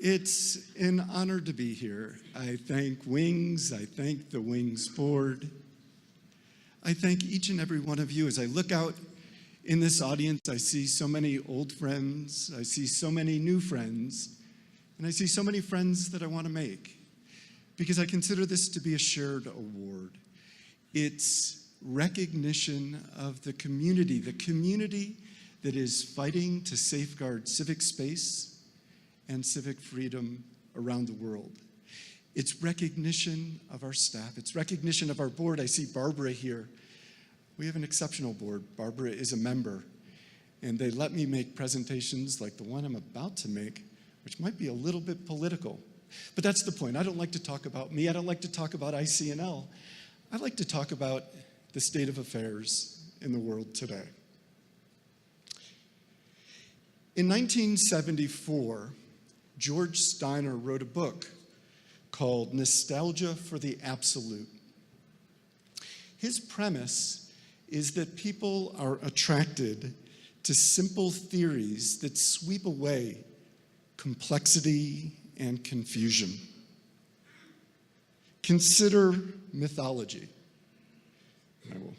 It's an honor to be here. I thank Wings, I thank the Wings board. I thank each and every one of you. As I look out in this audience, I see so many old friends, I see so many new friends, and I see so many friends that I want to make, because I consider this to be a shared award. It's recognition of the community that is fighting to safeguard civic space and civic freedom around the world. It's recognition of our staff. It's recognition of our board. I see Barbara here. We have an exceptional board. Barbara is a member, and they let me make presentations like the one I'm about to make, which might be a little bit political. But that's the point. I don't like to talk about me. I don't like to talk about ICNL. I like to talk about the state of affairs in the world today. In 1974, George Steiner wrote a book called Nostalgia for the Absolute. His premise is that people are attracted to simple theories that sweep away complexity and confusion. Consider mythology. I will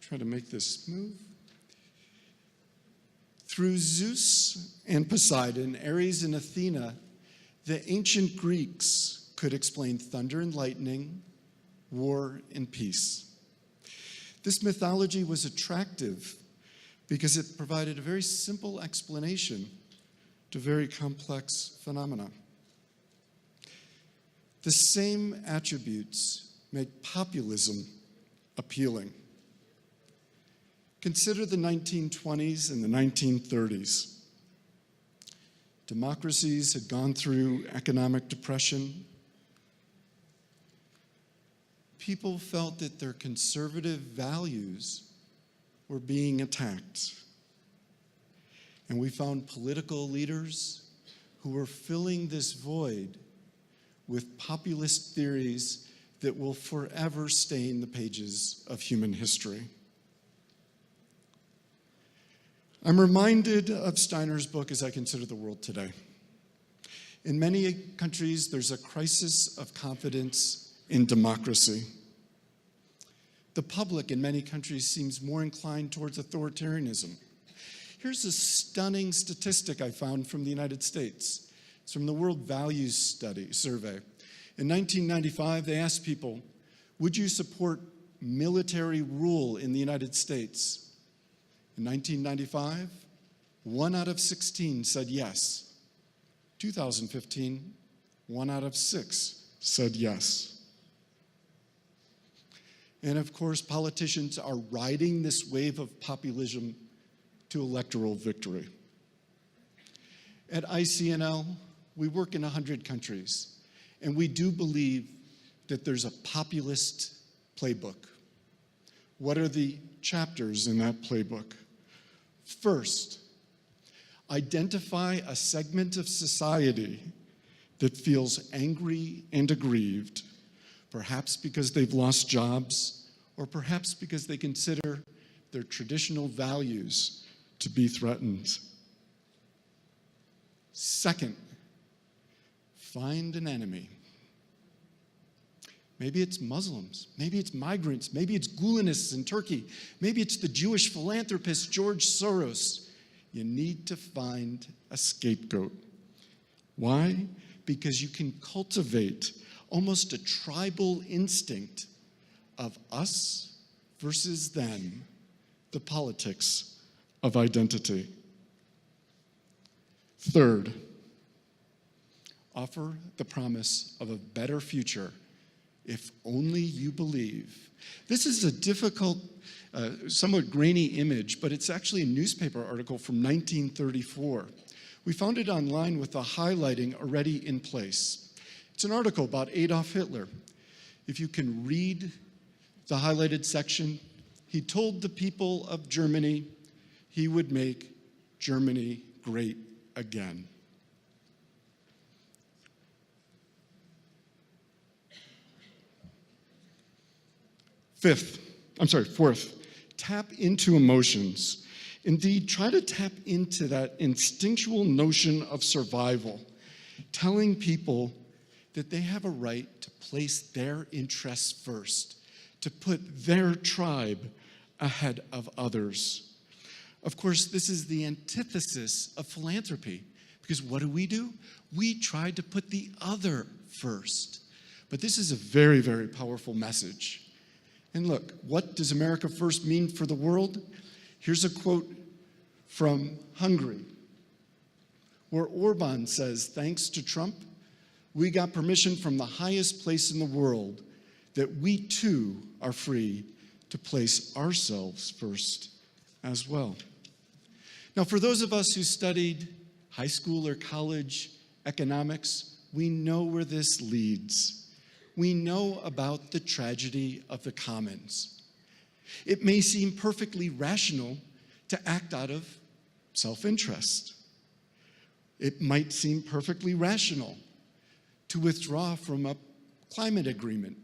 try to make this smooth. Through Zeus and Poseidon, Ares and Athena, the ancient Greeks could explain thunder and lightning, war and peace. This mythology was attractive because it provided a very simple explanation to very complex phenomena. The same attributes make populism appealing. Consider the 1920s and the 1930s. Democracies had gone through economic depression. People felt that their conservative values were being attacked. And we found political leaders who were filling this void with populist theories that will forever stain the pages of human history. I'm reminded of Steiner's book as I consider the world today. In many countries, there's a crisis of confidence in democracy. The public in many countries seems more inclined towards authoritarianism. Here's a stunning statistic I found from the United States. It's from the World Values Survey. In 1995, they asked people, would you support military rule in the United States? In 1995, 1 out of 16 said yes. 2015, 1 out of 6 said yes. And of course, politicians are riding this wave of populism to electoral victory. At ICNL, we work in 100 countries, and we do believe that there's a populist playbook. What are the chapters in that playbook? First, identify a segment of society that feels angry and aggrieved, perhaps because they've lost jobs, or perhaps because they consider their traditional values to be threatened. Second, find an enemy. Maybe it's Muslims, maybe it's migrants, maybe it's Gulenists in Turkey, maybe it's the Jewish philanthropist George Soros. You need to find a scapegoat. Why? Because you can cultivate almost a tribal instinct of us versus them, the politics of identity. Third, offer the promise of a better future if only you believe. This is a difficult, somewhat grainy image, but it's actually a newspaper article from 1934. We found it online with the highlighting already in place. It's an article about Adolf Hitler. If you can read the highlighted section, he told the people of Germany he would make Germany great again. Fourth, tap into emotions. Indeed, try to tap into that instinctual notion of survival telling people that they have a right to place their interests first, to put their tribe ahead of others. Of course, this is the antithesis of philanthropy, because what do? We try to put the other first. But this is a very, very powerful message. And look, what does America first mean for the world? Here's a quote from Hungary, where Orban says, thanks to Trump, we got permission from the highest place in the world that we too are free to place ourselves first as well. Now, for those of us who studied high school or college economics, we know where this leads. We know about the tragedy of the commons. It may seem perfectly rational to act out of self-interest. It might seem perfectly rational to withdraw from a climate agreement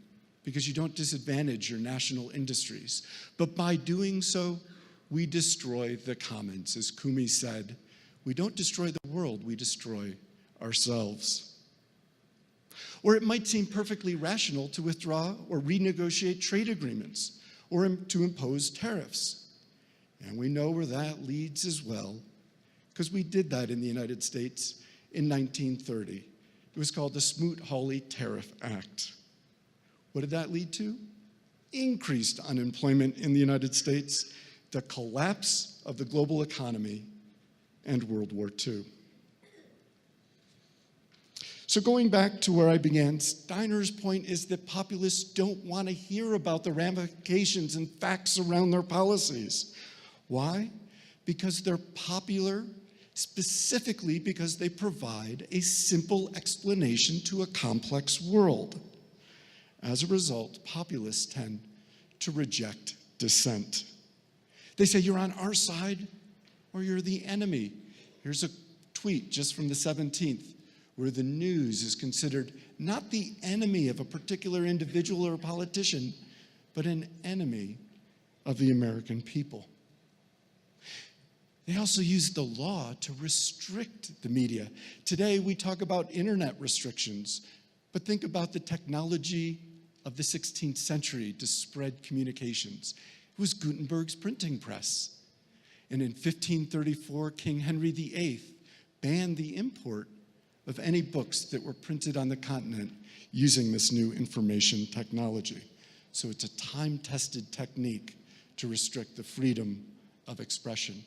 because you don't disadvantage your national industries. But by doing so, we destroy the commons. As Kumi said, we don't destroy the world, we destroy ourselves. Or it might seem perfectly rational to withdraw or renegotiate trade agreements or to impose tariffs. And we know where that leads as well, because we did that in the United States in 1930. It was called the Smoot-Hawley Tariff Act. What did that lead to? Increased unemployment in the United States, the collapse of the global economy, and World War II. So going back to where I began, Steiner's point is that populists don't want to hear about the ramifications and facts around their policies. Why? Because they're popular, specifically because they provide a simple explanation to a complex world. As a result, populists tend to reject dissent. They say, you're on our side or you're the enemy. Here's a tweet just from the 17th, where the news is considered not the enemy of a particular individual or politician, but an enemy of the American people. They also use the law to restrict the media. Today, we talk about internet restrictions, but think about the technology of the 16th century to spread communications. It was Gutenberg's printing press. And in 1534, King Henry VIII banned the import of any books that were printed on the continent using this new information technology. So it's a time-tested technique to restrict the freedom of expression.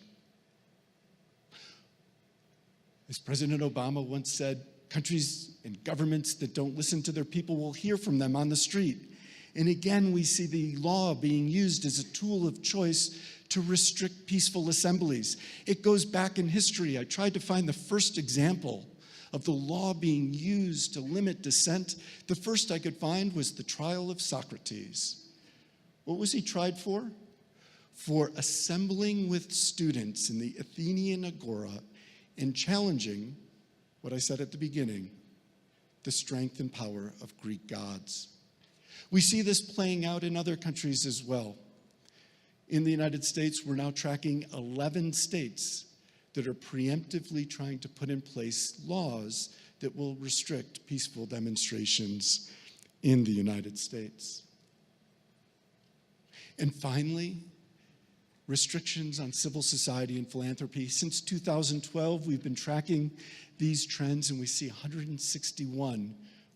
As President Obama once said, countries and governments that don't listen to their people will hear from them on the street. And again, we see the law being used as a tool of choice to restrict peaceful assemblies. It goes back in history. I tried to find the first example of the law being used to limit dissent. The first I could find was the trial of Socrates. What was he tried for? For assembling with students in the Athenian Agora and challenging what I said at the beginning, the strength and power of Greek gods. We see this playing out in other countries as well. In the United States, we're now tracking 11 states that are preemptively trying to put in place laws that will restrict peaceful demonstrations in the United States. And finally, restrictions on civil society and philanthropy. Since 2012, we've been tracking these trends, and we see 161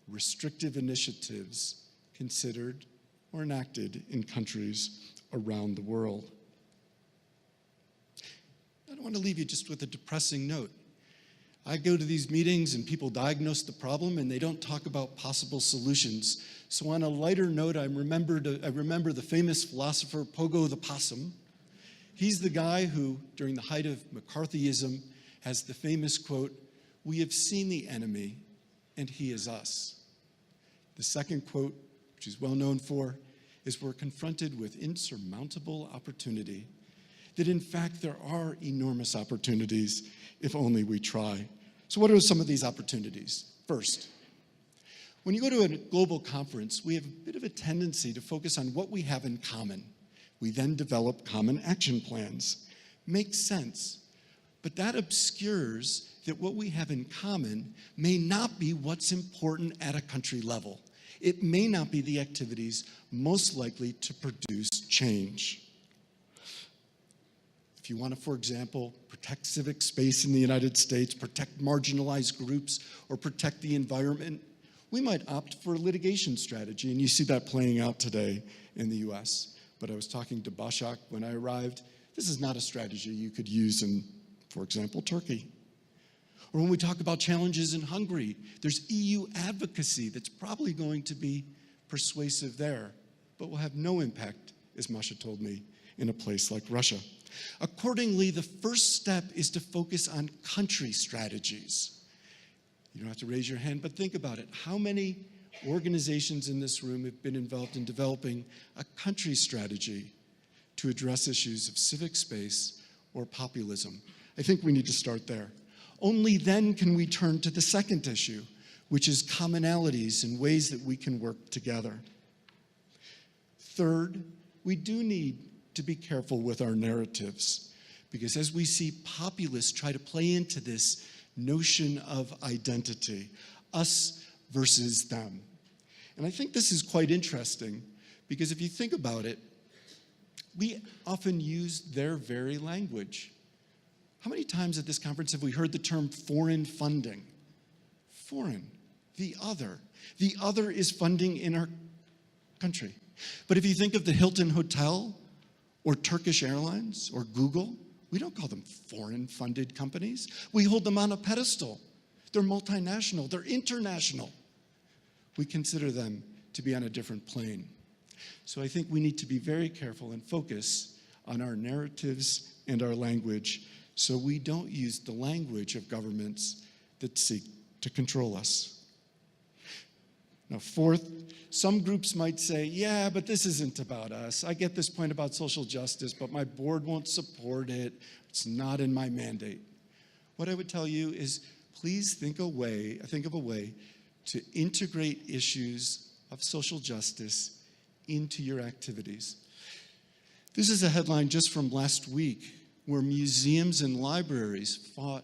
restrictive initiatives considered or enacted in countries around the world. I don't want to leave you just with a depressing note. I go to these meetings and people diagnose the problem and they don't talk about possible solutions. So on a lighter note, I remember the famous philosopher Pogo the Possum. He's the guy who, during the height of McCarthyism, has the famous quote, "We have seen the enemy and he is us." The second quote, which he's well known for, is we're confronted with insurmountable opportunity, that in fact there are enormous opportunities if only we try. So what are some of these opportunities? First, when you go to a global conference, we have a bit of a tendency to focus on what we have in common. We then develop common action plans. Makes sense. But that obscures that what we have in common may not be what's important at a country level. It may not be the activities most likely to produce change. If you want to, for example, protect civic space in the United States, protect marginalized groups, or protect the environment, we might opt for a litigation strategy, and you see that playing out today in the US. But I was talking to Başak when I arrived. This is not a strategy you could use in, for example, Turkey. Or when we talk about challenges in Hungary, there's EU advocacy that's probably going to be persuasive there, but will have no impact, as Masha told me, in a place like Russia. Accordingly, the first step is to focus on country strategies. You don't have to raise your hand, but think about it. How many organizations in this room have been involved in developing a country strategy to address issues of civic space or populism? I think we need to start there. Only then can we turn to the second issue, which is commonalities and ways that we can work together. Third, we do need to be careful with our narratives, because as we see populists try to play into this notion of identity, us versus them. And I think this is quite interesting, because if you think about it, we often use their very language. How many times at this conference have we heard the term foreign funding? Foreign, the other. The other is funding in our country. But if you think of the Hilton Hotel or Turkish Airlines or Google, we don't call them foreign-funded companies. We hold them on a pedestal. They're multinational, they're international. We consider them to be on a different plane. So I think we need to be very careful and focus on our narratives and our language so we don't use the language of governments that seek to control us. Now, fourth, some groups might say, yeah, but this isn't about us. I get this point about social justice, but my board won't support it. It's not in my mandate. What I would tell you is, please think of a way to integrate issues of social justice into your activities. This is a headline just from last week, where museums and libraries fought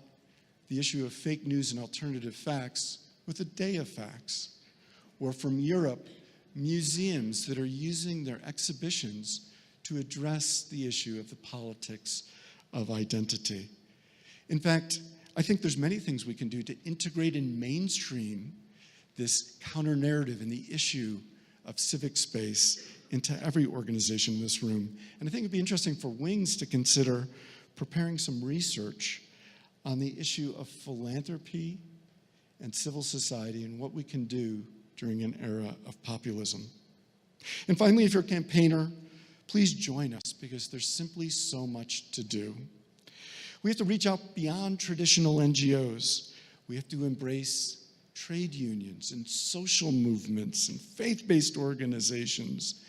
the issue of fake news and alternative facts with a day of facts. Or from Europe, museums that are using their exhibitions to address the issue of the politics of identity. In fact, I think there's many things we can do to integrate and mainstream this counter-narrative and the issue of civic space into every organization in this room. And I think it'd be interesting for Wings to consider preparing some research on the issue of philanthropy and civil society and what we can do during an era of populism. And finally, if you're a campaigner, please join us, because there's simply so much to do. We have to reach out beyond traditional NGOs. We have to embrace trade unions and social movements and faith-based organizations.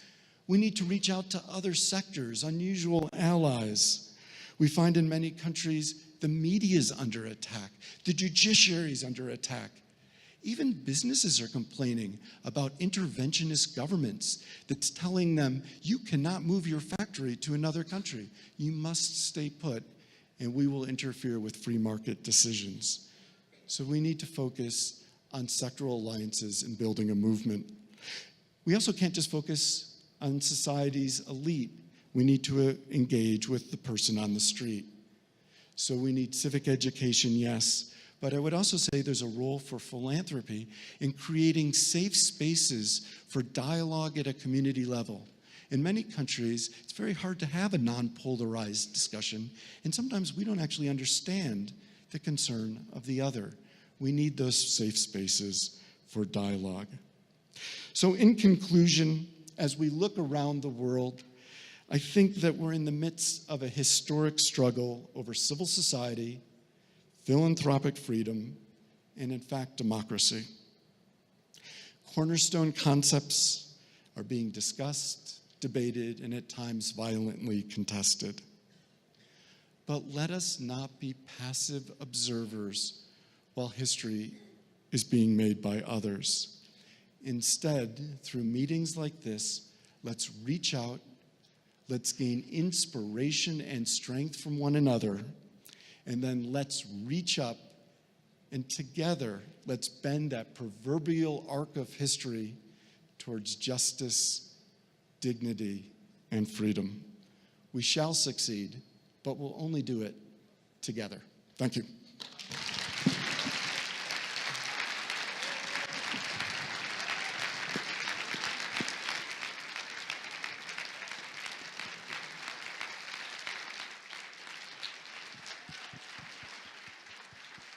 We need to reach out to other sectors, unusual allies. We find in many countries the media is under attack, the judiciary is under attack. Even businesses are complaining about interventionist governments that's telling them, you cannot move your factory to another country. You must stay put, and we will interfere with free market decisions. So we need to focus on sectoral alliances and building a movement. We also can't just focus on society's elite. We need to engage with the person on the street. So we need civic education, yes, but I would also say there's a role for philanthropy in creating safe spaces for dialogue at a community level. In many countries, it's very hard to have a non-polarized discussion, and sometimes we don't actually understand the concern of the other. We need those safe spaces for dialogue. So in conclusion, as we look around the world, I think that we're in the midst of a historic struggle over civil society, philanthropic freedom, and in fact, democracy. Cornerstone concepts are being discussed, debated, and at times violently contested. But let us not be passive observers while history is being made by others. Instead, through meetings like this, let's reach out, let's gain inspiration and strength from one another, and then let's reach up, and together, let's bend that proverbial arc of history towards justice, dignity, and freedom. We shall succeed, but we'll only do it together. Thank you.